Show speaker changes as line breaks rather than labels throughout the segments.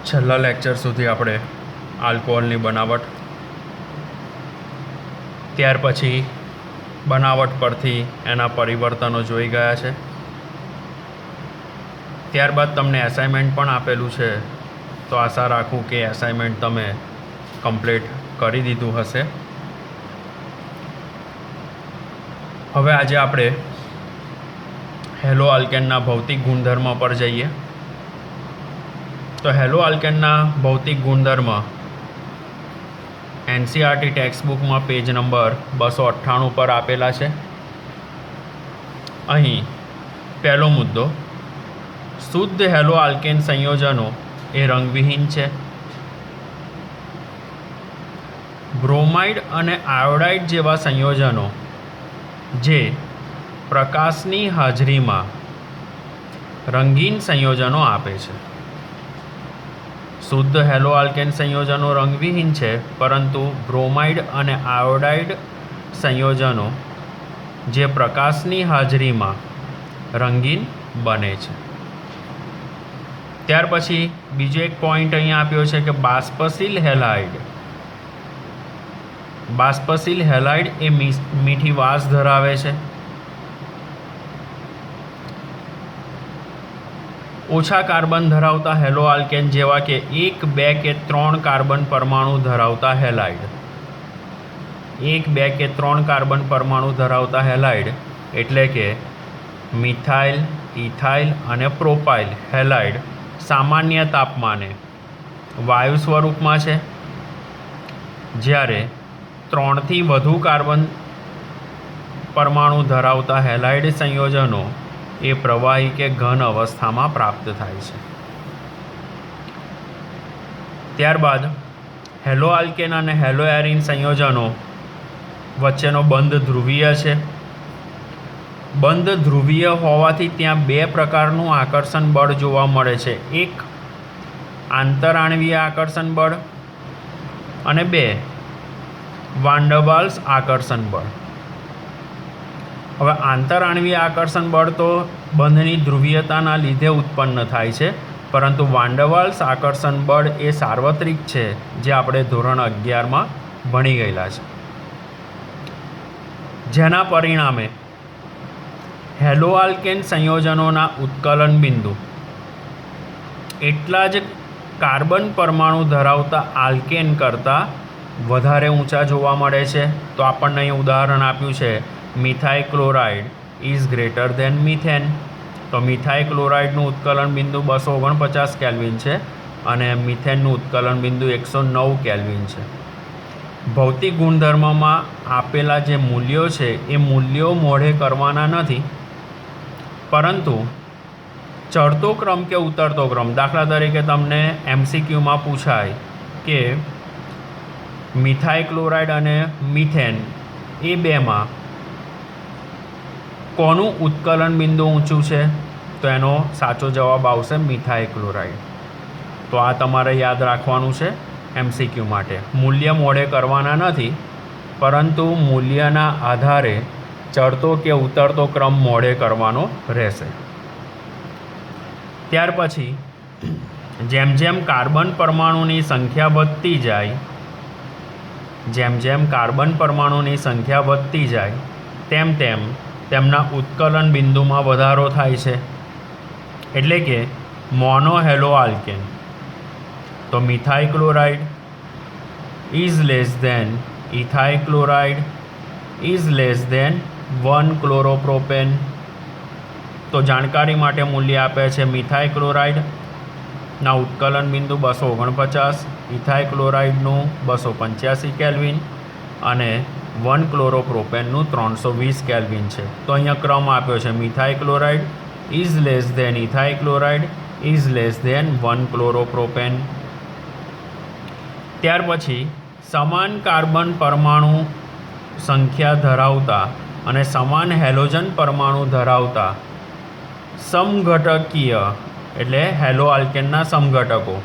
છેલ્લા લેક્ચર સુધી આપણે આલ્કોહોલની બનાવટ, ત્યાર પછી બનાવટ પરથી એના પરિવર્તનો જોઈ ગયા છે. ત્યારબાદ તમને એસાઇનમેન્ટ પણ આપેલું છે, તો આશા રાખું કે એસાઇનમેન્ટ તમે કમ્પ્લીટ કરી દીધું હશે. હવે આજે આપણે હેલો આલ્કેનના ભૌતિક ગુણધર્મ પર જઈએ. તો હેલો આલ્કેનના ભૌતિક ગુણધર્મ એનસીઆરટી ટેક્સ્ટબુકમાં પેજ નંબર 298 પર આપેલા છે. અહીં પહેલો મુદ્દો, શુદ્ધ હેલો આલ્કેન સંયોજનો એ રંગવિહીન છે. બ્રોમાઇડ અને આયોડાઇડ જેવા સંયોજનો જે પ્રકાશની હાજરીમાં રંગીન સંયોજનો આપે છે. શુદ્ધ હેલો આલ્કેન સંયોજનો રંગવિહીન છે, પરંતુ બ્રોમાઇડ અને આયોડાઇડ સંયોજનો જે પ્રકાશની હાજરીમાં રંગીન બને છે. ત્યાર પછી બીજો એક પોઈન્ટ અહીંયા આપ્યો છે કે બાષ્પશીલ હેલાઇડ એ મીઠી વાસ ધરાવે છે. ઓછા કાર્બન ધરાવતા હેલો આલ્કેન જેવા કે 1, 2 કે 3 કાર્બન પરમાણુ ધરાવતા હેલાઇડ, 1, 2 કે 3 કાર્બન પરમાણુ ધરાવતા હેલાઇડ એટલે કે મિથાઇલ, ઇથાઇલ અને પ્રોપાઇલ હેલાઇડ સામાન્ય તાપમાને વાયુ સ્વરૂપમાં છે, જ્યારે 3 થી વધુ કાર્બન પરમાણુ ધરાવતા હેલાઇડ સંયોજનો એ પ્રવાહી કે ઘન અવસ્થામાં પ્રાપ્ત થાય છે. ત્યારબાદ હેલો આલ્કેન અને હેલો એરિન સંયોજનો વચ્ચેનો બંધ ધ્રુવીય છે. બંધ ધ્રુવીય હોવાથી ત્યાં 2 પ્રકારનું આકર્ષણ બળ જોવા મળે છે. એક આંતરાણવીય આકર્ષણ બળ અને 2 વાન ડર વાલ્સ આકર્ષણ બળ. હવે આંતરાણવીય આકર્ષણ બળ તો બંધની ધ્રુવીયતાના લીધે ઉત્પન્ન થાય છે, પરંતુ વાન ડર વાલ્સ આકર્ષણ બળ એ સાર્વત્રિક છે, જે આપણે ધોરણ 11માં ભણી ગયેલા છે. જેના પરિણામે હેલો આલ્કેન સંયોજનોના ઉત્કલન બિંદુ એટલા જ કાર્બન પરમાણુ ધરાવતા આલ્કેન કરતાં વધારે ઊંચા જોવા મળે છે. તો આપણને અહીં ઉદાહરણ આપ્યું છે, methyl chloride is greater than methane. તો મિથાઇલ ક્લોરાઇડનું ઉત્કલન બિંદુ 249 કેલ્વિન છે અને મિથેનનું ઉત્કલન બિંદુ 109 કેલ્વિન છે. ભૌતિક ગુણધર્મમાં આપેલા જે મૂલ્યો છે એ મૂલ્યો મોઢે કરવાના નથી, પરંતુ ચડતો ક્રમ કે ઉતરતો ક્રમ, દાખલા તરીકે તમને MCQમાં પૂછાય કે મિથાઇલ ક્લોરાઇડ અને મિથેન એ બેમાં કોનું ઉત્કલન બિંદુ ઊંચું છે, તો એનો સાચો જવાબ આવશે મિથાઇલ ક્લોરાઇડ. તો આ તમારે યાદ રાખવાનું છે MCQ માટે. મૂલ્ય મોડે કરવાના નથી, પરંતુ મૂલ્યના આધારે ચડતો કે ઉતરતો ક્રમ મોડે કરવાનો રહેશે. ત્યાર પછી જેમ જેમ કાર્બન પરમાણુની સંખ્યા વધતી જાય, તેમ તેમ તેમના ઉત્કલન બિંદુમાં વધારો થાય છે. એટલે કે મોનો હેલો આલ્કેન, તો methyl chloride is less than ethyl chloride is less than 1 chloropropane. તો જાણકારી માટે મૂલ્ય આપે છે મિથાઇલ ક્લોરાઇડના ઉત્કલન બિંદુ 249, ઇથાઇલ ક્લોરાઇડનું 285 કેલ્વિન અને 1 ક્લોરોપ્રોપેનનું 320 કેલ્વિન છે. તો અહીંયા ક્રમ આપ્યો છે, methyl chloride is less than ethyl chloride is less than 1 chloropropane. ત્યાર પછી સમાન કાર્બન પરમાણુ સંખ્યા ધરાવતા અને સમાન હેલોજન પરમાણુ ધરાવતા સમઘટકીય એટલે હેલો આલ્કેનના સમઘટકો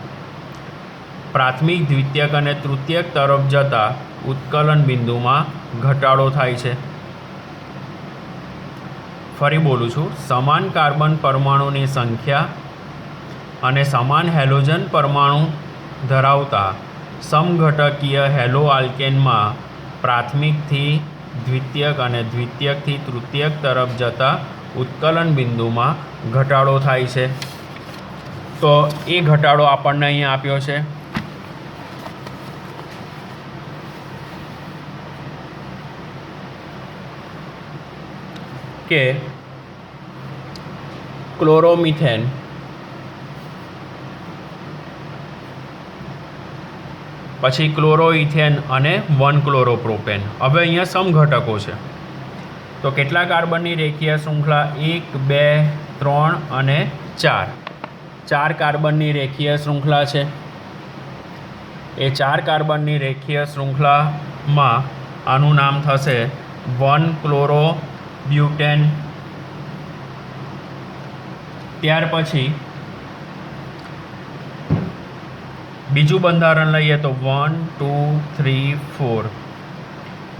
પ્રાથમિક, દ્વિતીયક અને તૃતીયક તરફ જતા ઉત્કલન બિંદુમાં ઘટાડો થાય છે. ફરી બોલું છું, સમાન કાર્બન પરમાણુની સંખ્યા અને સમાન હેલોજન પરમાણુ ધરાવતા સમઘટકીય હેલો આલ્કેનમાં પ્રાથમિકથી દ્વિતીયક અને દ્વિતીયકથી તૃતીયક તરફ જતા ઉત્કલન બિંદુમાં ઘટાડો થાય છે. તો એ ઘટાડો આપણને અહીંયા આપ્યો છે. કે ક્લોરોમિથેન પછી ક્લોરોઇથેન અને 1 ક્લોરોપ્રોપેન. હવે અહીંયા સમઘટકો છે. તો કેટલા કાર્બનની રેખીય શૃંખલા? 1 2 3 અને 4. 4 કાર્બનની રેખીય શૃંખલા છે. એ 4 કાર્બનની રેખીય શૃંખલામાં આનું નામ થશે 1 ક્લોરોબ્યુટેન. ત્યાર પછી બીજું બંધારણ લઈએ તો 1 2 3 4.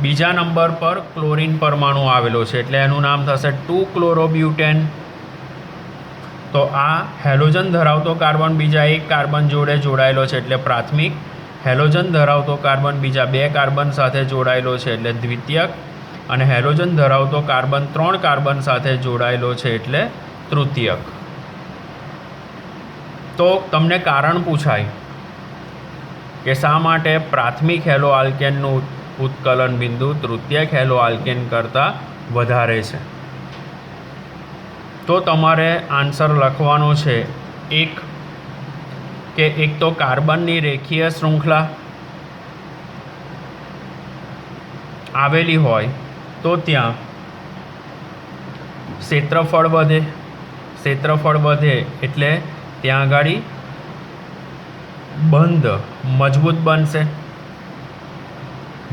બીજા નંબર પર ક્લોરીન પરમાણુ આવેલો છે એટલે એનું નામ થશે 2 ક્લોરોબ્યુટેન. તો આ હેલોજન ધરાવતો કાર્બન બીજા એક કાર્બન જોડે જોડાયેલો છે એટલે પ્રાથમિક. હેલોજન ધરાવતો કાર્બન બીજા 2 કાર્બન સાથે જોડાયેલો છે એટલે દ્વિતીયક. અને હેલોજન ધરાવતો કાર્બન 3 કાર્બન સાથે જોડાયેલો છે એટલે તૃતીયક. તો તમને કારણ પૂછાય કે શા માટે પ્રાથમિક હેલો આલ્કેનનું ઉત્કલન બિંદુ તૃતીયક હેલો આલ્કેન કરતાં વધારે છે. તો તમારે આન્સર લખવાનો છે એક તો કાર્બનની રેખીય શૃંખલા આવેલી હોય તો ત્યાં ક્ષેત્રફળ વધે એટલે ત્યાં આગળ બંધ મજબૂત બનશે.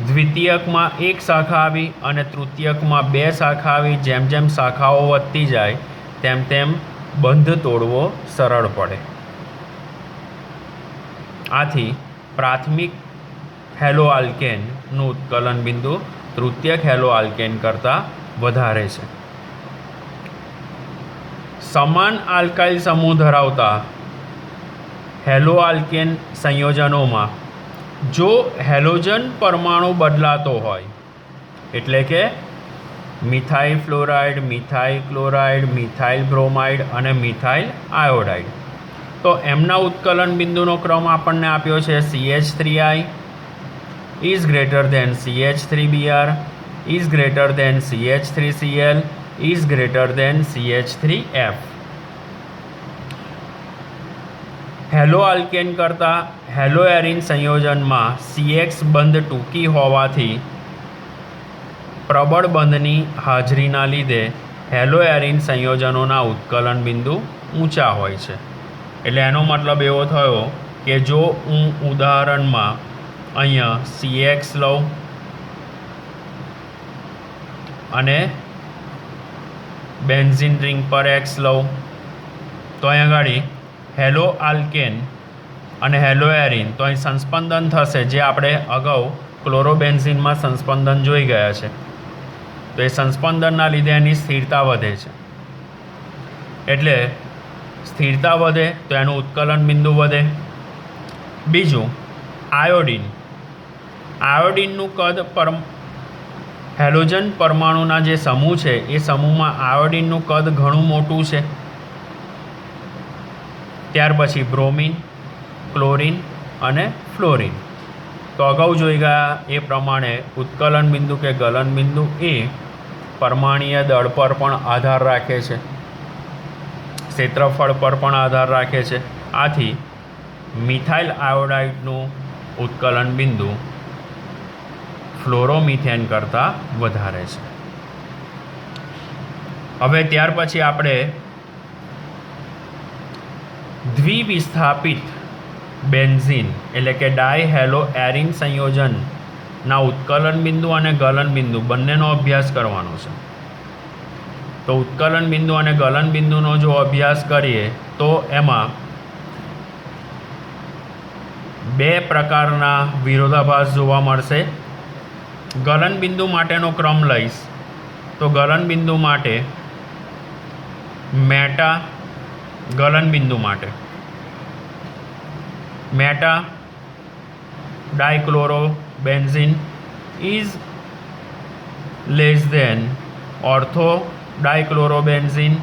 દ્વિતીયકમાં 1 શાખા આવી અને તૃતીયકમાં 2 શાખા આવી. જેમ જેમ શાખાઓ વધતી જાય તેમ તેમ બંધ તોડવો સરળ પડે. આથી પ્રાથમિક હેલો આલ્કેનનું ઉત્કલન બિંદુ તૃતીયક હેલો આલ્કેન કરતાં વધારે છે. સમાન આલ્કાઇલ સમૂહ ધરાવતા હેલો આલ્કેન સંયોજનોમાં જો હેલોજન પરમાણુ બદલાતો હોય એટલે કે methyl fluoride, methyl chloride, methyl bromide અને મિથાઇલ આયોડાઇડ, તો એમના ઉત્કલન બિંદુનો ક્રમ આપણને આપ્યો છે CH3I is greater than CH3Br is greater than CH3Cl is greater than CH3F. Hello alkane કરતાં હેલો એરિન સંયોજનમાં CX બંધ ટૂંકી હોવાથી પ્રબળ બંધની હાજરીના લીધે હેલો એરિન સંયોજનોના ઉત્કલન બિંદુ ઊંચા હોય છે. એટલે એનો મતલબ એવો થયો કે જો હું ઉદાહરણમાં અહીંયા CX લઉં અને બેન્ઝીન રિંગ પર X લઉં તો અહીંયા આગળ હેલો આલ્કેન અને હેલો એરિન તો અહીં સંસ્પંદન થશે, જે આપણે અગાઉ ક્લોરોબેન્ઝીનમાં સંસ્પંદન જોઈ ગયા છે. તો એ સંસ્પંદનના લીધે એની સ્થિરતા વધે છે. એટલે સ્થિરતા વધે તો એનું ઉત્કલન બિંદુ વધે. બીજું આયોડિનનું કદ હેલોજન પરમાણુના જે સમૂહ છે એ સમૂહમાં આયોડિનનું કદ ઘણું મોટું છે. ત્યાર પછી બ્રોમિન, ક્લોરિન અને ફ્લોરિન. તો અગાઉ જોઈ ગયા એ પ્રમાણે ઉત્કલન બિંદુ કે ગલન બિંદુ એ પરમાણુય દળ પર પણ આધાર રાખે છે, ક્ષેત્રફળ પર પણ આધાર રાખે છે. આથી મિથાઇલ આયોડાઇડનું ઉત્કલન બિંદુ ફ્લોરોમિથેન કરતાં વધારે છે. હવે ત્યાર પછી આપણે દ્વિવિસ્થાપિત બેન્ઝીન એટલે કે ડાયહેલો એરિન સંયોજનના ઉત્કલન બિંદુ અને ગલન બિંદુ બંનેનો અભ્યાસ કરવાનો છે. તો ઉત્કલન બિંદુ અને ગલન બિંદુનો જો અભ્યાસ કરીએ તો એમાં 2 પ્રકારના વિરોધાભાસ જોવા મળશે. ગલન બિંદુ માટેનો ક્રમ લઈશ તો ગલન બિંદુ માટે ગલન બિંદુ માટે meta dichlorobenzene is less than ortho dichlorobenzene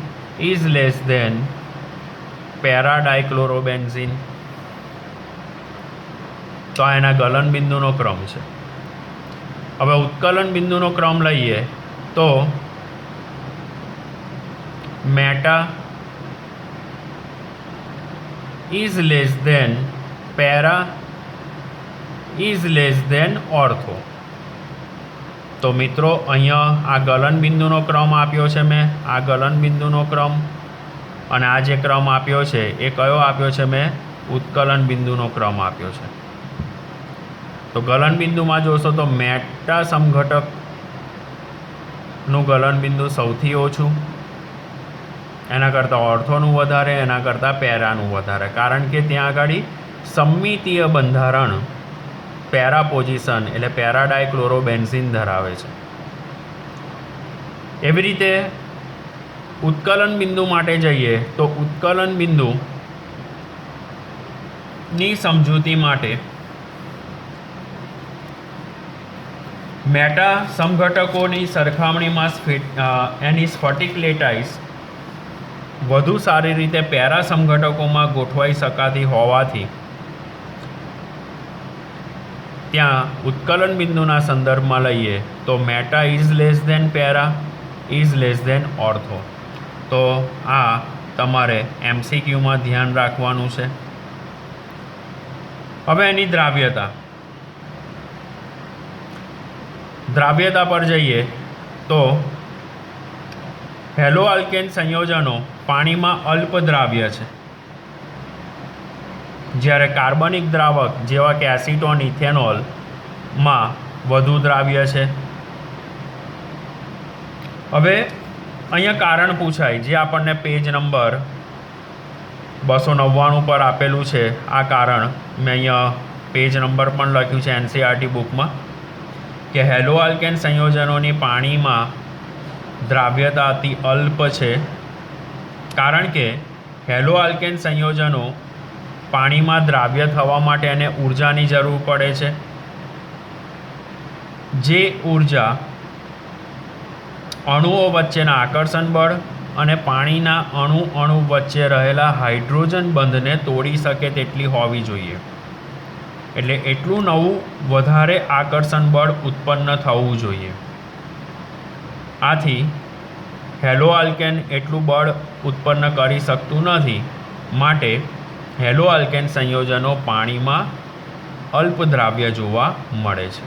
is less than para dichlorobenzene. તો આ એના ગલન બિંદુનો ક્રમ છે. હવે ઉત્કલન બિંદુનો ક્રમ લઈએ તો meta is less than para is less than ortho. તો મિત્રો અહીંયા આ ગલન બિંદુનો ક્રમ આપ્યો છે મેં, આ ગલન બિંદુનો ક્રમ, અને આ જે ક્રમ આપ્યો છે એ કયો આપ્યો છે મેં? ઉત્કલન બિંદુનો ક્રમ આપ્યો છે. તો ગલન બિંદુમાં જોશો તો મેટા સમઘટકનું ગલન બિંદુ સૌથી ઓછું, એના કરતાં ઓર્થોનું વધારે, એના કરતાં પેરાનું વધારે, કારણ કે ત્યાં આગળ સમમિતીય બંધારણ પેરા પોઝિશન એટલે પેરા ડાયક્લોરોબેન્ઝીન ધરાવે છે. એવી રીતે ઉત્કલન બિંદુ માટે જઈએ તો ઉત્કલન બિંદુની સમજૂતી માટે મેટા સમઘટકોની સરખામણીમાં એની સ્ફટિક લેટાઈસ વધુ સારી રીતે પેરા સમઘટકોમાં ગોઠવાઈ શકાતી હોવાથી ત્યાં ઉત્કલન બિંદુના સંદર્ભમાં લઈએ તો meta is less than para is less than ortho. તો આ તમારે MCQમાં ધ્યાન રાખવાનું છે. હવે એની દ્રાવ્યતા પર જઈએ તો હેલો આલ્કેન સંયોજનો પાણીમાં અલ્પ દ્રાવ્ય છે, જ્યારે કાર્બનિક દ્રાવક જેવા કે એસિટોન ઇથેનોલમાં વધુ દ્રાવ્ય છે. હવે અહીંયા કારણ પૂછાય, જે આપણને પેજ નંબર 299 પર આપેલું છે. આ કારણ મેં અહીંયા પેજ નંબર પણ લખ્યું છે NCERT બુકમાં, કે હેલો આલ્કેન સંયોજનોની પાણીમાં દ્રાવ્યતા અતિ અલ્પ છે, કારણ કે હેલો આલ્કેન સંયોજનો પાણીમાં દ્રાવ્ય થવા માટે એને ઉર્જાની જરૂર પડે છે. જે ઉર્જા અણુઓ વચ્ચેના આકર્ષણ બળ અને પાણીના અણુ વચ્ચે રહેલા હાઇડ્રોજન બંધને તોડી શકે તેટલી હોવી જોઈએ. એટલે એટલું નવું વધારે આકર્ષણ બળ ઉત્પન્ન થવું જોઈએ. આથી હેલો આલ્કેન એટલું બળ ઉત્પન્ન કરી શકતું નથી, માટે હેલો આલ્કેન સંયોજનો પાણીમાં અલ્પ દ્રાવ્ય જોવા મળે છે.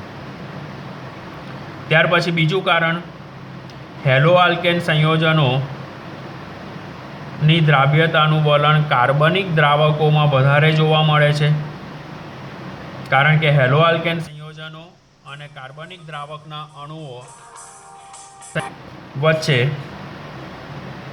ત્યાર પછી બીજું કારણ, હેલો આલ્કેન સંયોજનોની દ્રાવ્યતાનું વલણ કાર્બનિક દ્રાવકોમાં વધારે જોવા મળે છે, કારણ કે હેલો આલ્કેન સંયોજનો અને કાર્બનિક દ્રાવકના અણુઓ વચ્ચે